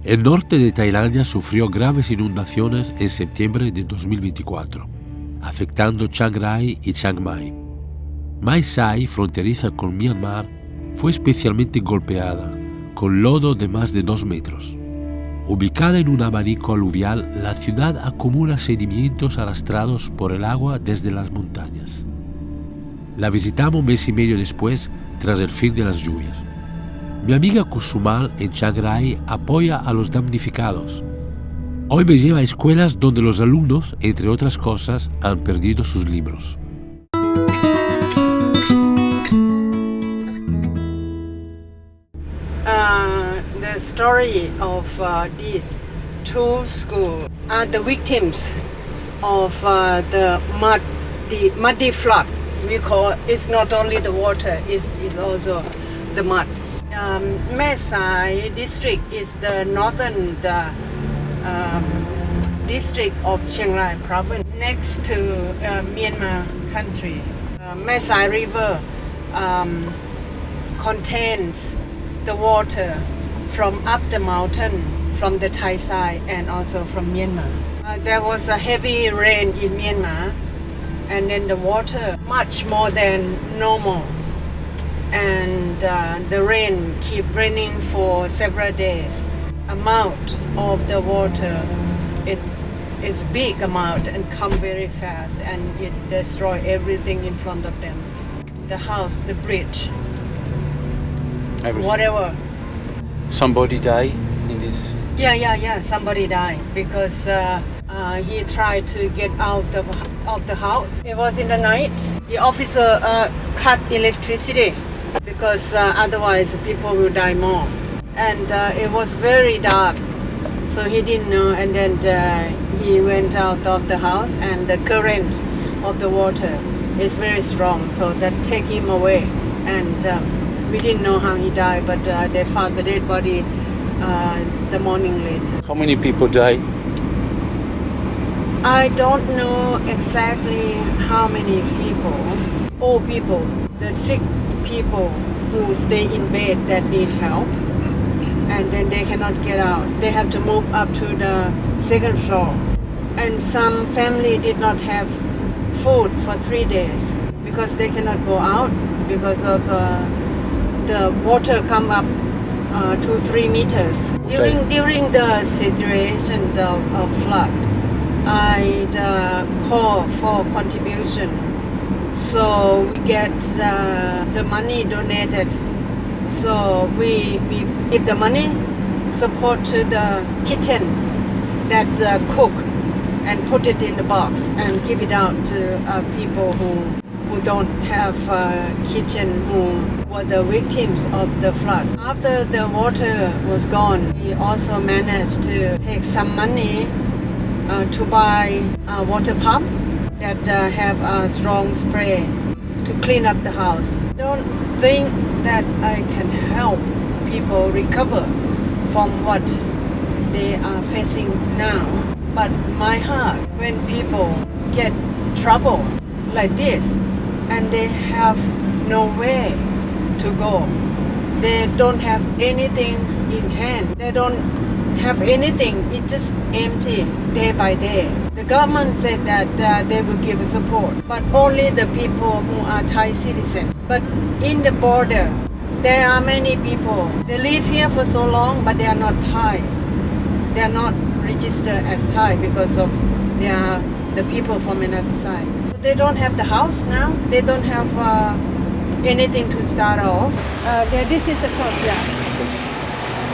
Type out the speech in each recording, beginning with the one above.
El norte de Tailandia sufrió graves inundaciones en septiembre de 2024, afectando Chiang Rai y Chiang Mai. Mae Sai, fronteriza con Myanmar, fue especialmente golpeada, con lodo de más de 2 metros. Ubicada en un abanico aluvial, la ciudad acumula sedimentos arrastrados por el agua desde las montañas. La visitamos mes y medio después, tras el fin de las lluvias. Mi amiga Kusumal en Chiang Rai apoya a los damnificados. Hoy me lleva a escuelas donde los alumnos, entre otras cosas, han perdido sus libros. The story of these two schools are the victims of the muddy flood. We call it's not only the water, it's also the mud. Mae Sai district is the northern district of Chiang Rai province, next to Myanmar country. Mae Sai River contains the water from up the mountain, from the Thai side and also from Myanmar. There was a heavy rain in Myanmar, and then the water much more than normal, and the rain keep raining for several days. Amount of the water, it's big amount and come very fast, and it destroy everything in front of them. The house, the bridge, Everything. whatever. Somebody died in this? Yeah. Somebody died because he tried to get out of the house. It was in the night. The officer cut electricity because otherwise people will die more. And it was very dark, so he didn't know. And then he went out of the house, and the current of the water is very strong, so that take him away. And we didn't know how he died, but they found the dead body the morning later. How many people died? I don't know exactly how many people. Old people, the sick people who stay in bed that need help, and then they cannot get out. They have to move up to the second floor. And some family did not have food for 3 days because they cannot go out because of the water come up 2-3 meters. During the situation of flood, I call for contribution. So we get the money donated. So we give the money, support to the kitchen that cook and put it in the box and give it out to people who don't have a kitchen, who were the victims of the flood. After the water was gone, we also managed to take some money to buy a water pump that have a strong spray to clean up the house. Don't think that I can help people recover from what they are facing now. But my heart, when people get trouble like this, and they have no way to go. They don't have anything in hand. They don't have anything. It's just empty day by day. The government said that they will give support, but only the people who are Thai citizens. But in the border, there are many people. They live here for so long, but they are not Thai. They are not registered as Thai because of they are the people from another side. They don't have the house now. They don't have anything to start off. This is the courtyard.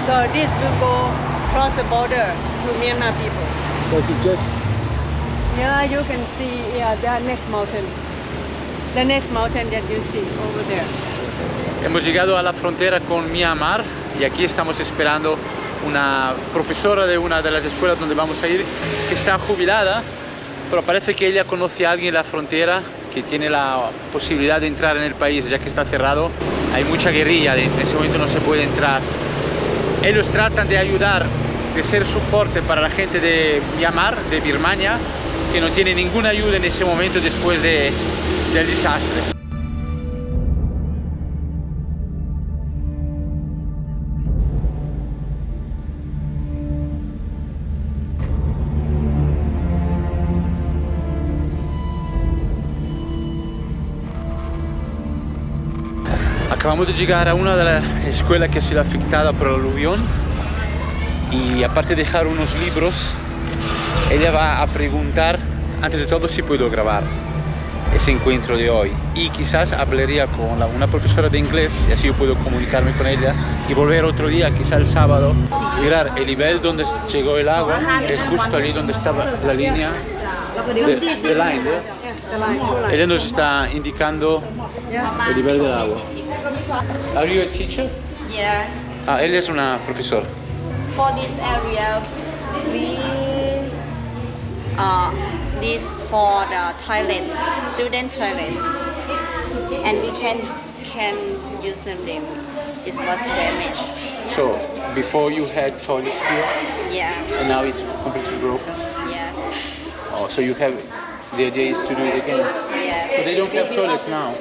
So this will go across the border to Myanmar people. Was it just? Yeah, you can see the next mountain. The next mountain that you see over there. Hemos llegado a la frontera con Myanmar y aquí estamos esperando una profesora de una de las escuelas donde vamos a ir que está jubilada, pero parece que ella conoce a alguien en la frontera que tiene la posibilidad de entrar en el país, ya que está cerrado. Hay mucha guerrilla dentro, en ese momento no se puede entrar. Ellos tratan de ayudar, de ser soporte para la gente de Myanmar, de Birmania, que no tiene ninguna ayuda en ese momento después del desastre. Acabamos de llegar a una de las escuelas que ha sido afectada por el aluvión y aparte de dejar unos libros, ella va a preguntar antes de todo si puedo grabar ese encuentro de hoy y quizás hablaría con una profesora de inglés y así yo puedo comunicarme con ella y volver otro día, quizás el sábado. Mirar el nivel donde llegó el agua es justo allí donde estaba la línea de line, ¿eh? Ella nos está indicando el nivel del agua. Are you a teacher? Yeah. Ella es una profesora. For this area, we this for the toilets, student toilets, and we can use them. It was damaged. So before you had toilets here, Yeah. and now it's completely broken. Yes. Oh, so you have the idea is to do it again. Yes. But they don't have toilets now.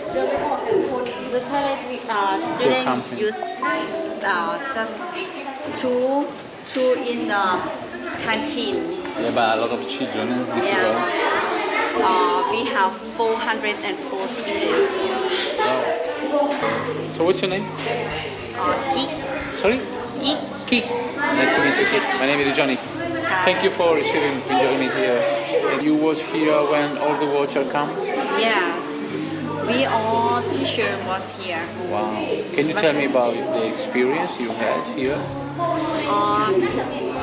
The toilet we students something. use just two in the canteens. Yeah, but a lot of children. This Yes. is We have 404 students here. So what's your name? Geek. Sorry? Geek. Kik. Nice to meet you. My name is Johnny. Thank you for receiving me here. And you was here when all the water come? Yes. We all teacher was here. Wow. Can you tell me about the experience you had here?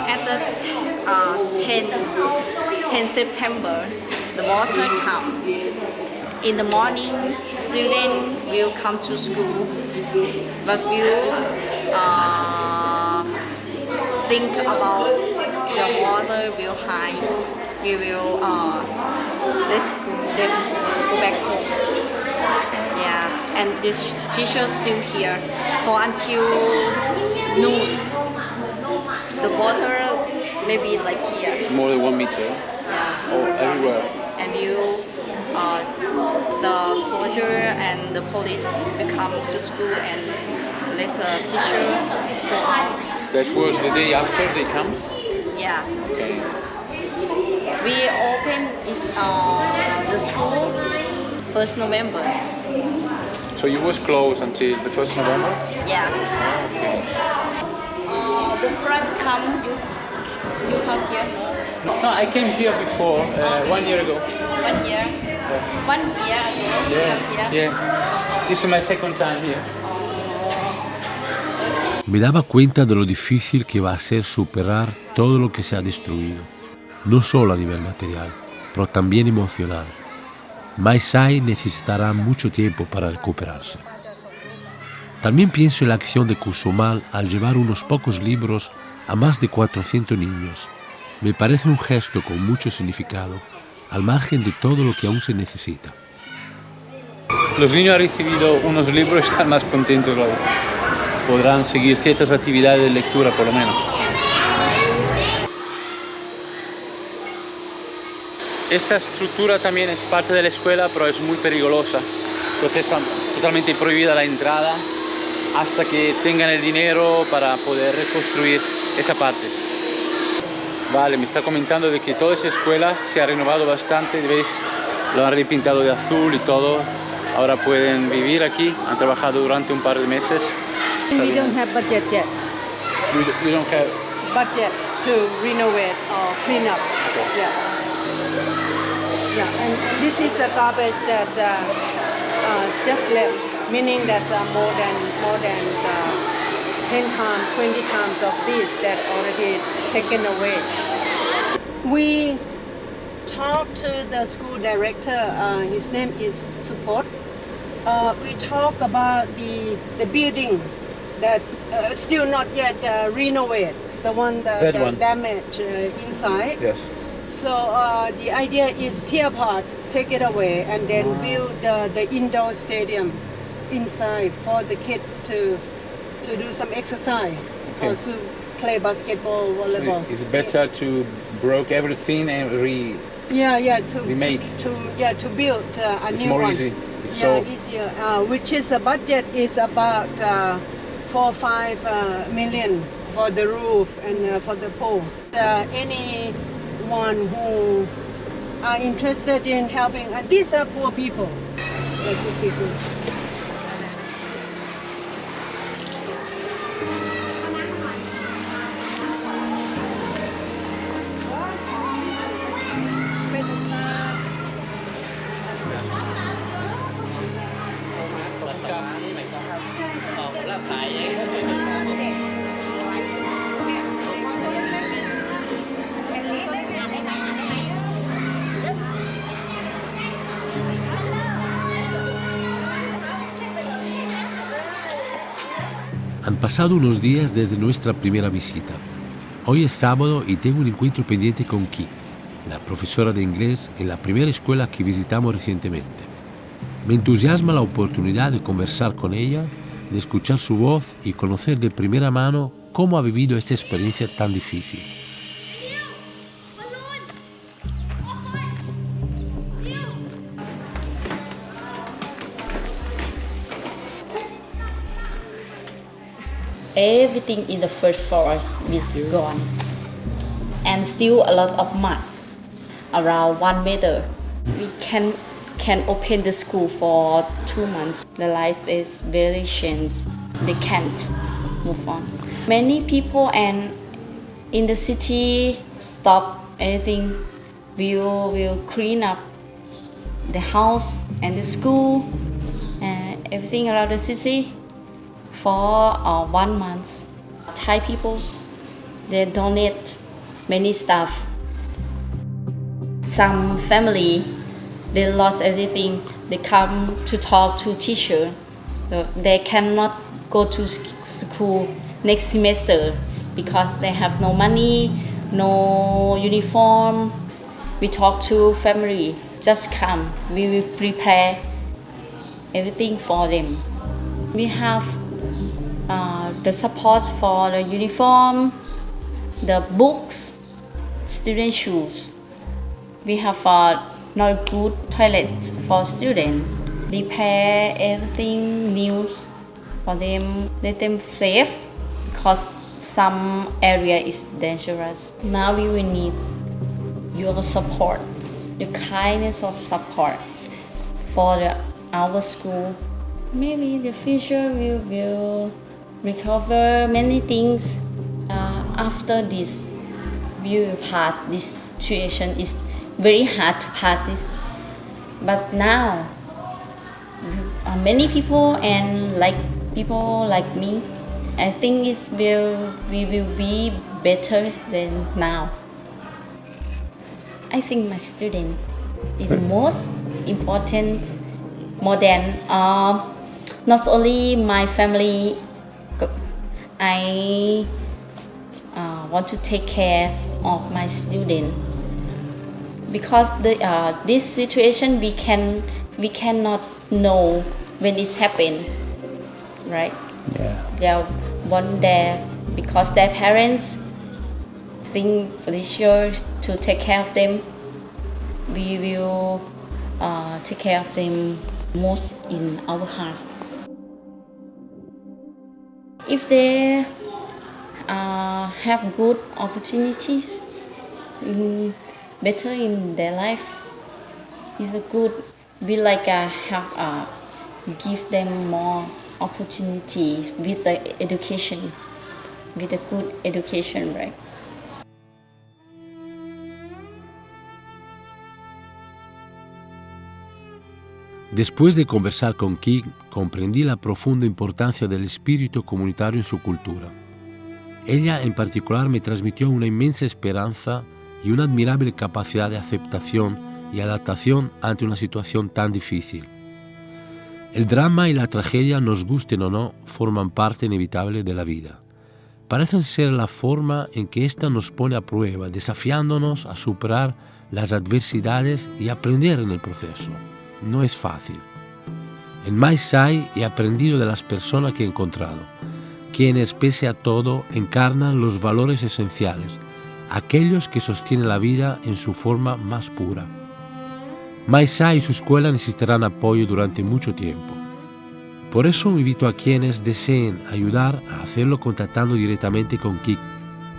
At the 10 September, the water come. In the morning, students will come to school, but will think about the water will high. We will let them go back home. Yeah, and this teacher still here for until noon. The water maybe like here. More than 1 meter? Yeah. Oh, everywhere. And the soldier and the police will come to school and let the teacher go out. That was the day after they come? Yeah. Okay. We open the school 1st November. So you was closed until the 1st November? Yes. Okay. The front come, you come here. No, I came here before, 1 year ago. 1 year. 1 year ago. You come here. Yeah. This is my second time here. Me daba cuenta de lo difícil que va a ser superar todo lo que se ha destruido, no solo a nivel material, pero también emocional. Mae Sai necesitará mucho tiempo para recuperarse. También pienso en la acción de Kusumal al llevar unos pocos libros a más de 400 niños. Me parece un gesto con mucho significado, al margen de todo lo que aún se necesita. Los niños han recibido unos libros y están más contentos hoy. Podrán seguir ciertas actividades de lectura por lo menos. Esta estructura también es parte de la escuela, pero es muy peligrosa. Entonces está totalmente prohibida la entrada hasta que tengan el dinero para poder reconstruir esa parte. Vale, me está comentando de que toda esa escuela se ha renovado bastante, ¿veis? Lo han repintado de azul y todo. Ahora pueden vivir aquí, han trabajado durante un par de meses. We don't have budget yet. You don't have... Budget to renovate or clean up. Okay. Yeah. Yeah, and this is a garbage that just left, meaning that more than 10 times, 20 times of this that already taken away. We talked to the school director. His name is Support. We talk about the building that still not yet renovated, the one that damaged inside. Yes. So the idea is tear apart, take it away, and then build the indoor stadium inside for the kids to do some exercise, Okay. or to play basketball, volleyball. So it's better to break everything and To remake. To build a It's new more one. easy. It's Yeah, so easier. Which is the budget is about 4 or 5 million for the roof and for the pole. Anyone who are interested in helping, and these are poor people. Han pasado unos días desde nuestra primera visita. Hoy es sábado y tengo un encuentro pendiente con Ki, la profesora de inglés en la primera escuela que visitamos recientemente. Me entusiasma la oportunidad de conversar con ella, de escuchar su voz y conocer de primera mano cómo ha vivido esta experiencia tan difícil. Everything in the first floor is gone, and still a lot of mud, around 1 meter. We can open the school for 2 months. The life is very changed. They can't move on. Many people and in the city stop anything. Will clean up the house and the school and everything around the city for 1 month. Thai people, they donate many stuff. Some family, they lost everything. They come to talk to teacher. They cannot go to school next semester because they have no money, no uniform. We talk to family, just come. We will prepare everything for them. We have the support for the uniform, the books, student shoes. We have not good toilet for students. Prepare everything new for them, let them safe because some area is dangerous. Now we will need your support, the kindness of support for our school. Maybe in the future we will recover many things. After this, we will pass this situation. It's very hard to pass it, but now many people and people like me, I think we will be better than now. I think my student is the most important, more than not only my family. I want to take care of my student because this situation we cannot know when it's happened, right? Yeah. One day, because their parents think for this year to take care of them, we will take care of them most in our hearts. If they have good opportunities, better in their life, is a good. We have give them more opportunities with the education, with a good education, right? Después de conversar con Ki, comprendí la profunda importancia del espíritu comunitario en su cultura. Ella en particular me transmitió una inmensa esperanza y una admirable capacidad de aceptación y adaptación ante una situación tan difícil. El drama y la tragedia, nos gusten o no, forman parte inevitable de la vida. Parecen ser la forma en que ésta nos pone a prueba, desafiándonos a superar las adversidades y aprender en el proceso. No es fácil. En Mae Sai he aprendido de las personas que he encontrado, quienes, pese a todo, encarnan los valores esenciales, aquellos que sostienen la vida en su forma más pura. Mae Sai y su escuela necesitarán apoyo durante mucho tiempo. Por eso invito a quienes deseen ayudar a hacerlo contactando directamente con Ki.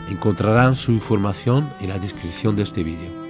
Encontrarán su información en la descripción de este vídeo.